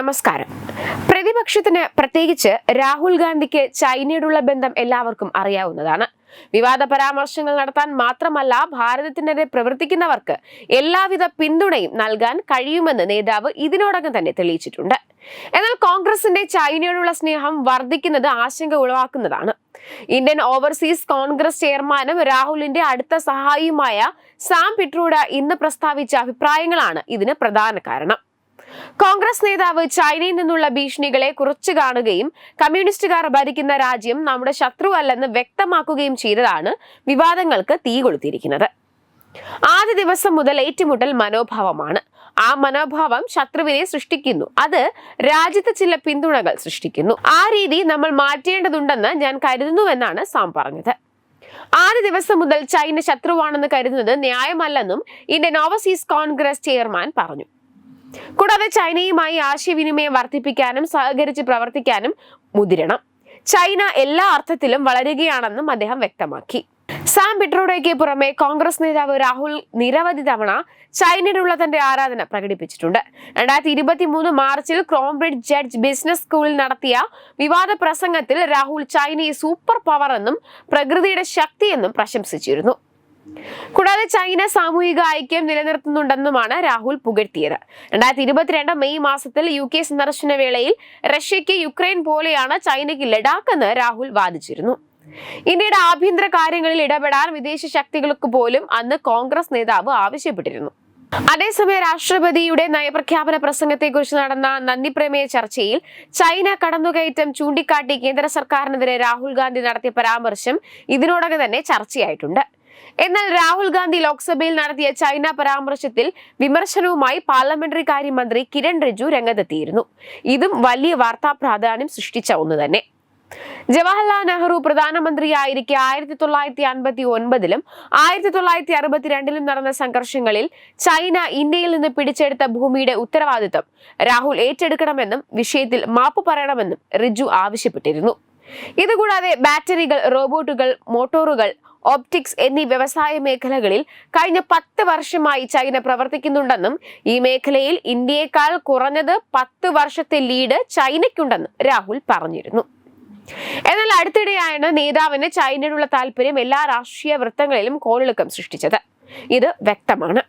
നമസ്കാരം. പ്രതിപക്ഷത്തിന് പ്രത്യേകിച്ച് രാഹുൽ ഗാന്ധിക്ക് ചൈനയോടുള്ള ബന്ധം എല്ലാവർക്കും അറിയാവുന്നതാണ്. വിവാദ പരാമർശങ്ങൾ നടത്താൻ മാത്രമല്ല, ഭാരതത്തിനെതിരെ പ്രവർത്തിക്കുന്നവർക്ക് എല്ലാവിധ പിന്തുണയും നൽകാൻ കഴിയുമെന്ന് നേതാവ് ഇതിനോടകം തന്നെ തെളിയിച്ചിട്ടുണ്ട്. എന്നാൽ കോൺഗ്രസിന്റെ ചൈനയോടുള്ള സ്നേഹം വർദ്ധിക്കുന്നത് ആശങ്ക ഉളവാക്കുന്നതാണ്. ഇന്ത്യൻ ഓവർസീസ് കോൺഗ്രസ് ചെയർമാനും രാഹുലിന്റെ അടുത്ത സഹായിയുമായ സാം പിട്രോഡ ഇന്ന് പ്രസ്താവിച്ച അഭിപ്രായങ്ങളാണ് ഇതിന് പ്രധാന കാരണം. കോൺഗ്രസ് നേതാവ് ചൈനയിൽ നിന്നുള്ള ഭീഷണികളെ കുറച്ചു കാണുകയും കമ്മ്യൂണിസ്റ്റുകാർ ഭരിക്കുന്ന രാജ്യം നമ്മുടെ ശത്രുവല്ലെന്ന് വ്യക്തമാക്കുകയും ചെയ്തതാണ് വിവാദങ്ങൾക്ക് തീ കൊളുത്തിയിരിക്കുന്നത്. ആദ്യ ദിവസം മുതൽ ഏറ്റുമുട്ടൽ മനോഭാവമാണ്. ആ മനോഭാവം ശത്രുവിനെ സൃഷ്ടിക്കുന്നു, അത് രാജ്യത്ത് ചില പിന്തുണകൾ സൃഷ്ടിക്കുന്നു. ആ രീതി നമ്മൾ മാറ്റേണ്ടതുണ്ടെന്ന് ഞാൻ കരുതുന്നുവെന്നാണ് സാം പറഞ്ഞത്. ആദ്യ ദിവസം മുതൽ ചൈന ശത്രുവാണെന്ന് കരുതുന്നത് ന്യായമല്ലെന്നും ഇന്ത്യൻ ഓവർസീസ് കോൺഗ്രസ് ചെയർമാൻ പറഞ്ഞു. കൂടാതെ ചൈനയുമായി ആശയവിനിമയം വർദ്ധിപ്പിക്കാനും സഹകരിച്ച് പ്രവർത്തിക്കാനും മുതിരണം. ചൈന എല്ലാ അർത്ഥത്തിലും വളരുകയാണെന്നും അദ്ദേഹം വ്യക്തമാക്കി. സാം പിട്രോഡയ്ക്ക് പുറമെ കോൺഗ്രസ് നേതാവ് രാഹുൽ നിരവധി തവണ ചൈനയോടുള്ള തന്റെ ആരാധന പ്രകടിപ്പിച്ചിട്ടുണ്ട്. 2023 മാർച്ചിൽ ക്രോംബ്രിഡ്ജ് ജഡ്ജ് ബിസിനസ് സ്കൂളിൽ നടത്തിയ വിവാദ പ്രസംഗത്തിൽ രാഹുൽ ചൈനയെ സൂപ്പർ പവർ എന്നും പ്രകൃതിയുടെ ശക്തിയെന്നും പ്രശംസിച്ചിരുന്നു. കൂടാതെ ചൈന സാമൂഹിക ഐക്യം നിലനിർത്തുന്നുണ്ടെന്നുമാണ് രാഹുൽ പുകഴ്ത്തിയത്. 2022 മെയ് മാസത്തിൽ UK സന്ദർശന വേളയിൽ റഷ്യയ്ക്ക് യുക്രൈൻ പോലെയാണ് ചൈനയ്ക്ക് ലഡാക്ക് എന്ന് രാഹുൽ വാദിച്ചിരുന്നു. ഇന്ത്യയുടെ ആഭ്യന്തര കാര്യങ്ങളിൽ ഇടപെടാൻ വിദേശ ശക്തികൾക്ക് പോലും അന്ന് കോൺഗ്രസ് നേതാവ് ആവശ്യപ്പെട്ടിരുന്നു. അതേസമയം രാഷ്ട്രപതിയുടെ നയപ്രഖ്യാപന പ്രസംഗത്തെക്കുറിച്ച് നടന്ന നന്ദിപ്രമേയ ചർച്ചയിൽ ചൈന കടന്നുകയറ്റം ചൂണ്ടിക്കാട്ടി കേന്ദ്ര സർക്കാരിനെതിരെ രാഹുൽ ഗാന്ധി നടത്തിയ പരാമർശം ഇതിനോടകം തന്നെ ചർച്ചയായിട്ടുണ്ട്. എന്നാൽ രാഹുൽ ഗാന്ധി ലോക്സഭയിൽ നടത്തിയ ചൈന പരാമർശത്തിൽ വിമർശനവുമായി പാർലമെന്ററി കാര്യമന്ത്രി കിരൺ റിജിജു രംഗത്തെത്തിയിരുന്നു. ഇതും വലിയ വാർത്താ പ്രാധാന്യം സൃഷ്ടിച്ച ഒന്ന് തന്നെ. ജവഹർലാൽ നെഹ്റു പ്രധാനമന്ത്രിയായിരിക്കെ 1959-ലും 1962-ലും നടന്ന സംഘർഷങ്ങളിൽ ചൈന ഇന്ത്യയിൽ നിന്ന് പിടിച്ചെടുത്ത ഭൂമിയുടെ ഉത്തരവാദിത്തം രാഹുൽ ഏറ്റെടുക്കണമെന്നും വിഷയത്തിൽ മാപ്പ് പറയണമെന്നും റിജിജു ആവശ്യപ്പെട്ടിരുന്നു. ഇതുകൂടാതെ ബാറ്ററികൾ, റോബോട്ടുകൾ, മോട്ടോറുകൾ, ഓപ്റ്റിക്സ് എന്നീ വ്യവസായ മേഖലകളിൽ കഴിഞ്ഞ 10 വർഷമായി ചൈന പ്രവർത്തിക്കുന്നുണ്ടെന്നും ഈ മേഖലയിൽ ഇന്ത്യയെക്കാൾ കുറഞ്ഞത് 10 വർഷത്തെ ലീഡ് ചൈനയ്ക്കുണ്ടെന്നും രാഹുൽ പറഞ്ഞിരുന്നു. എന്നാൽ അടുത്തിടെയാണ് നേതാവിന് ചൈനയോടുള്ള താല്പര്യം എല്ലാ രാഷ്ട്രീയ വൃത്തങ്ങളിലും കോളിളക്കം സൃഷ്ടിച്ചത്. ഇത് വ്യക്തമാണ്.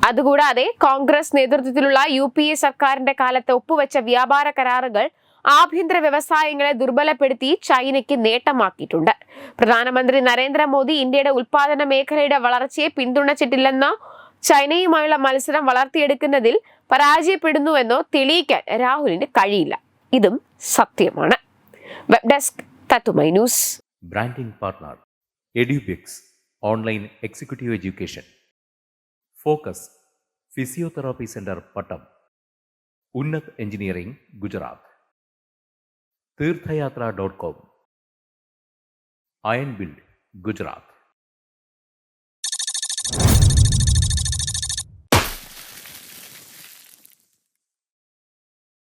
അതുകൂടാതെ കോൺഗ്രസ് നേതൃത്വത്തിലുള്ള UPA സർക്കാരിന്റെ കാലത്ത് ഒപ്പുവെച്ച വ്യാപാര കരാറുകൾ ആഭ്യന്തര വ്യവസായങ്ങളെ ദുർബലപ്പെടുത്തി ചൈനയ്ക്ക് നേട്ടമാക്കിയിട്ടുണ്ട്. പ്രധാനമന്ത്രി നരേന്ദ്രമോദി ഇന്ത്യയുടെ ഉൽപാദന മേഖലയുടെ വളർച്ചയെ പിന്തുണച്ചിട്ടില്ലെന്നോ ചൈനയുമായുള്ള മത്സരം വളർത്തിയെടുക്കുന്നതിൽ പരാജയപ്പെടുന്നുവെന്നോ തെളിയിക്കാൻ രാഹുലിന് കഴിയില്ല. ഇതും സത്യമാണ്. വെബ് ഡെസ്ക് തത്തുമൈ news. Branding partner Edubix online executive education. Focus physiotherapy centre Pattam. Unnat engineering Gujarat. തീർത്ഥയാത്ര.com. Iron build Gujarat.